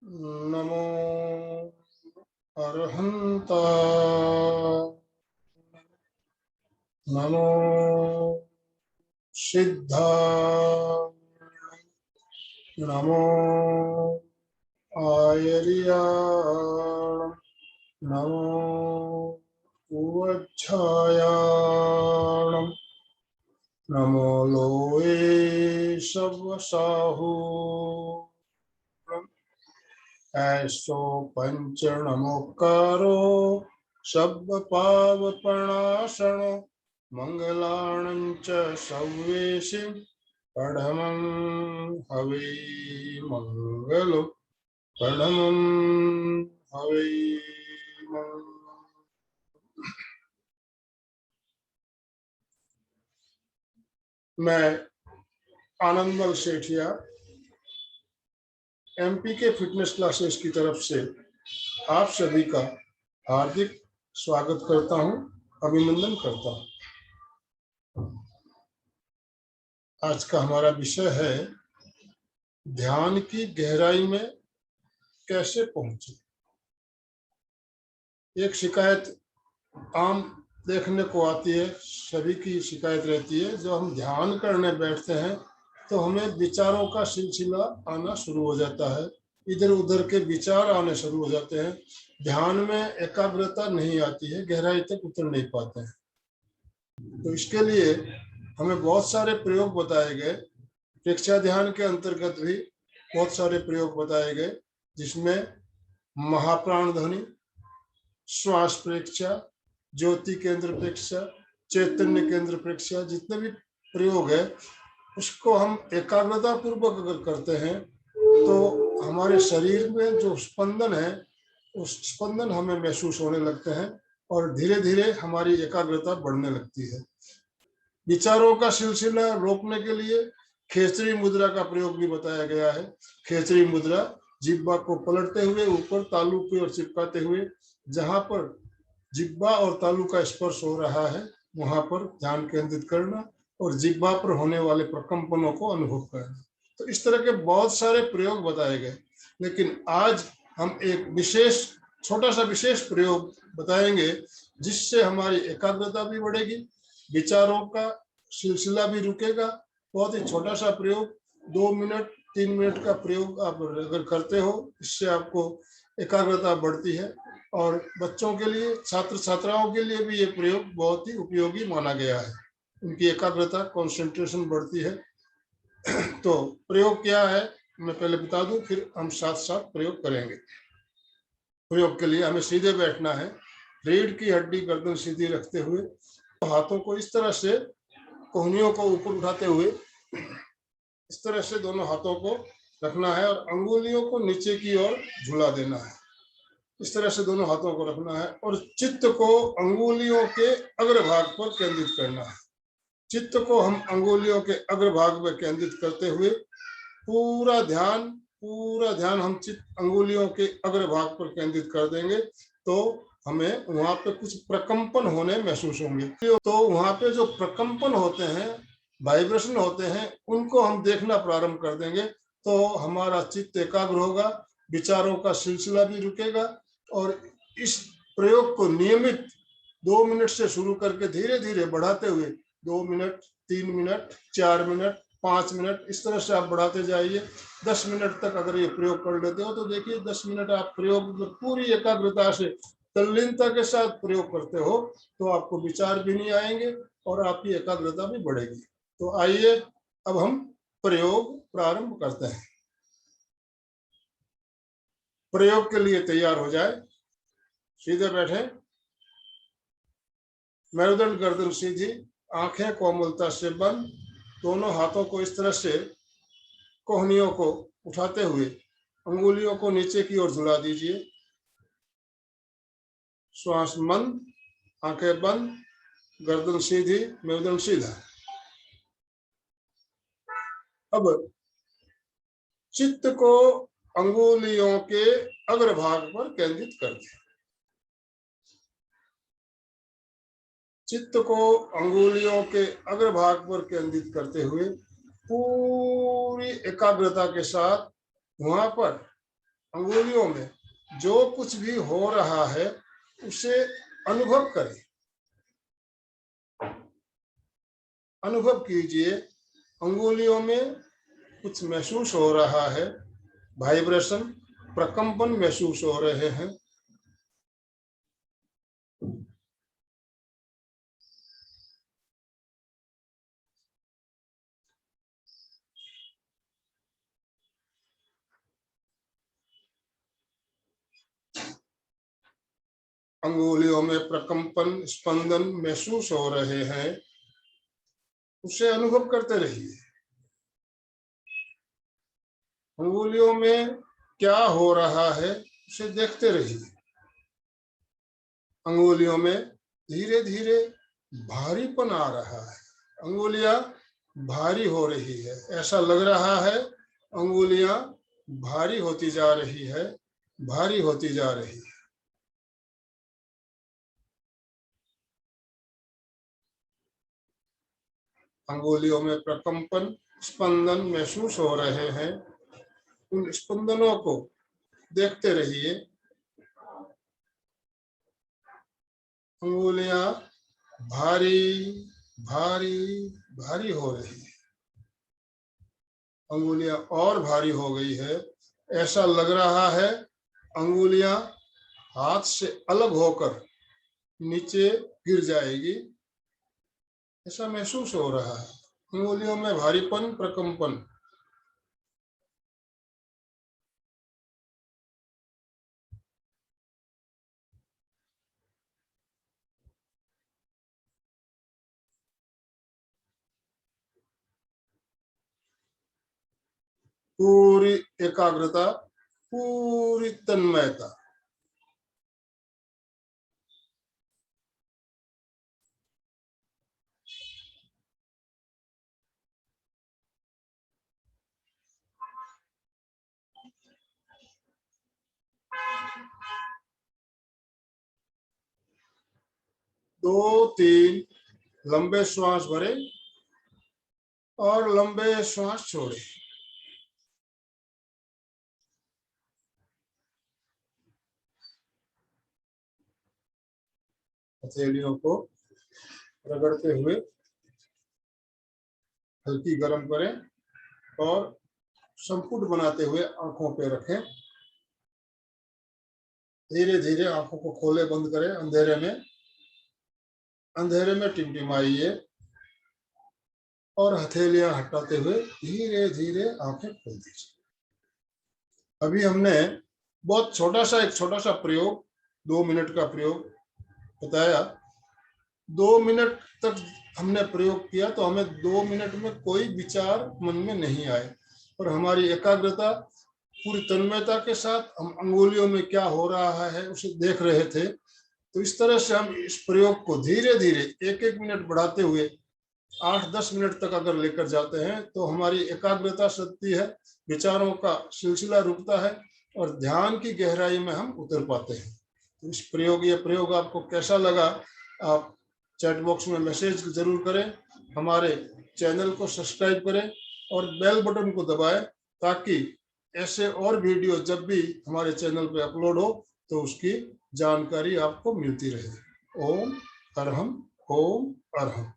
नमो अरहंता नमो सिद्धा नमो आयर्याण नमो उवच्छायाण नमो लोए सवसाहु ऐसो पंच नमोकारो शब्द पावपणासण मंगलाणं च सव्येशि पढ़मं हवे मंगलो पढ़मं हवे मैं आनंदमल सेठिया एमपी के फिटनेस क्लासेस की तरफ से आप सभी का हार्दिक स्वागत करता हूं, अभिनंदन करता हूं। आज का हमारा विषय है ध्यान की गहराई में कैसे पहुंचे। एक शिकायत आम देखने को आती है, सभी की शिकायत रहती है, जो हम ध्यान करने बैठते हैं तो हमें विचारों का सिलसिला आना शुरू हो जाता है, इधर उधर के विचार आने शुरू हो जाते हैं, ध्यान में एकाग्रता नहीं आती है, गहराई तक उतर नहीं पाते हैं। तो इसके लिए हमें बहुत सारे प्रयोग बताए गए। प्रेक्षा ध्यान के अंतर्गत भी बहुत सारे प्रयोग बताए गए, जिसमें महाप्राण ध्वनि, श्वास प्रेक्षा, ज्योति केंद्र प्रेक्षा, चैतन्य केंद्र प्रेक्षा, जितने भी प्रयोग है उसको हम एकाग्रता पूर्वक अगर करते हैं तो हमारे शरीर में जो स्पंदन है उस स्पंदन हमें महसूस होने लगते हैं और धीरे धीरे हमारी एकाग्रता बढ़ने लगती है। विचारों का सिलसिला रोकने के लिए खेचरी मुद्रा का प्रयोग भी बताया गया है। खेचरी मुद्रा, जिह्वा को पलटते हुए ऊपर तालू की ओर चिपकाते हुए जहां पर जिह्वा और तालू का स्पर्श हो रहा है वहां पर ध्यान केंद्रित करना और जिह्वा पर होने वाले प्रकंपनों को अनुभव करना। तो इस तरह के बहुत सारे प्रयोग बताए गए, लेकिन आज हम एक विशेष छोटा सा विशेष प्रयोग बताएंगे जिससे हमारी एकाग्रता भी बढ़ेगी, विचारों का सिलसिला भी रुकेगा। बहुत ही छोटा सा प्रयोग, 2 मिनट 3 मिनट का प्रयोग आप अगर करते हो, इससे आपको एकाग्रता बढ़ती है। और बच्चों के लिए, छात्र छात्राओं के लिए भी ये प्रयोग बहुत ही उपयोगी माना गया है, उनकी एकाग्रता कंसंट्रेशन बढ़ती है। तो प्रयोग क्या है मैं पहले बता दूं, फिर हम साथ साथ प्रयोग करेंगे। प्रयोग के लिए हमें सीधे बैठना है, रीढ़ की हड्डी गर्दन सीधी रखते हुए, हाथों को इस तरह से कोहनियों को ऊपर उठाते हुए इस तरह से दोनों हाथों को रखना है और अंगुलियों को नीचे की ओर झुला देना है। इस तरह से दोनों हाथों को रखना है और चित्त को अंगुलियों के अग्रभाग पर केंद्रित करना है। चित्त को हम अंगुलियों के अग्रभाग में केंद्रित करते हुए पूरा ध्यान हम चित्त अंगुलियों के अग्रभाग पर केंद्रित कर देंगे तो हमें वहां पे कुछ प्रकंपन होने महसूस होंगे। तो वहां पे जो प्रकंपन होते हैं, वाइब्रेशन होते हैं, उनको हम देखना प्रारंभ कर देंगे तो हमारा चित्त एकाग्र होगा, विचारों का सिलसिला भी रुकेगा। और इस प्रयोग को नियमित 2 मिनट से शुरू करके धीरे धीरे बढ़ाते हुए 2 मिनट, 3 मिनट, 4 मिनट, 5 मिनट, इस तरह से आप बढ़ाते जाइए। 10 मिनट तक अगर ये प्रयोग कर लेते हो तो देखिए 10 मिनट आप प्रयोग में पूरी एकाग्रता से, तल्लीनता के साथ प्रयोग करते हो तो आपको विचार भी नहीं आएंगे और आपकी एकाग्रता भी बढ़ेगी। तो आइए अब हम प्रयोग प्रारंभ करते हैं। प्रयोग के लिए तैयार हो जाए, सीधे बैठे, मेरुदंड गर्दन सीधी, आंखें कोमलता से बंद, दोनों हाथों को इस तरह से कोहनियों को उठाते हुए अंगुलियों को नीचे की ओर झुला दीजिए। श्वास मंद, आंखें बंद, गर्दन सीधी, मेरुदंड सीधा। अब चित्त को अंगुलियों के अग्रभाग पर केंद्रित कर दें। चित्त को अंगुलियों के अग्रभाग पर केंद्रित करते हुए पूरी एकाग्रता के साथ वहां पर अंगुलियों में जो कुछ भी हो रहा है उसे अनुभव करें, अनुभव कीजिए। अंगुलियों में कुछ महसूस हो रहा है, वाइब्रेशन, प्रकंपन महसूस हो रहे हैं। अंगुलियों में प्रकंपन, स्पंदन महसूस हो रहे हैं, उसे अनुभव करते रहिए। अंगुलियों में क्या हो रहा है उसे देखते रहिए। अंगुलियों में धीरे धीरे भारीपन आ रहा है, अंगुलियां भारी हो रही है, ऐसा लग रहा है अंगुलियां भारी होती जा रही है, भारी होती जा रही है। अंगुलियों में प्रकंपन, स्पंदन महसूस हो रहे हैं, उन स्पंदनों को देखते रहिए। अंगुलियां भारी भारी भारी हो रही है, अंगुलियां और भारी हो गई है, ऐसा लग रहा है अंगुलियां हाथ से अलग होकर नीचे गिर जाएगी, ऐसा महसूस हो रहा है। अंगुलियों में भारीपन, प्रकंपन। पूरी एकाग्रता, पूरी तन्मयता। दो तीन लंबे श्वास भरे और लंबे श्वास छोड़े। हथेलियों को रगड़ते हुए हल्की गर्म करें और संपुट बनाते हुए आंखों पे रखें। धीरे धीरे आंखों को खोले बंद करें, अंधेरे में टिमटिमाइए और हथेलियां हटाते हुए धीरे धीरे आंखें खोल दीजिए। अभी हमने बहुत एक छोटा सा प्रयोग, 2 मिनट का प्रयोग बताया। 2 मिनट तक हमने प्रयोग किया तो हमें 2 मिनट में कोई विचार मन में नहीं आए और हमारी एकाग्रता पूरी तन्मयता के साथ हम अंगुलियों में क्या हो रहा है उसे देख रहे थे। तो इस तरह से हम इस प्रयोग को धीरे धीरे 1-1 मिनट बढ़ाते हुए 8-10 मिनट तक अगर लेकर जाते हैं तो हमारी एकाग्रता सधती है, विचारों का सिलसिला रुकता है और ध्यान की गहराई में हम उतर पाते हैं। तो ये प्रयोग आपको कैसा लगा, आप चैट बॉक्स में मैसेज जरूर करें, हमारे चैनल को सब्सक्राइब करें और बेल बटन को दबाएं ताकि ऐसे और वीडियो जब भी हमारे चैनल पे अपलोड हो तो उसकी जानकारी आपको मिलती रहे। ओम अरहम, ओम अरहम।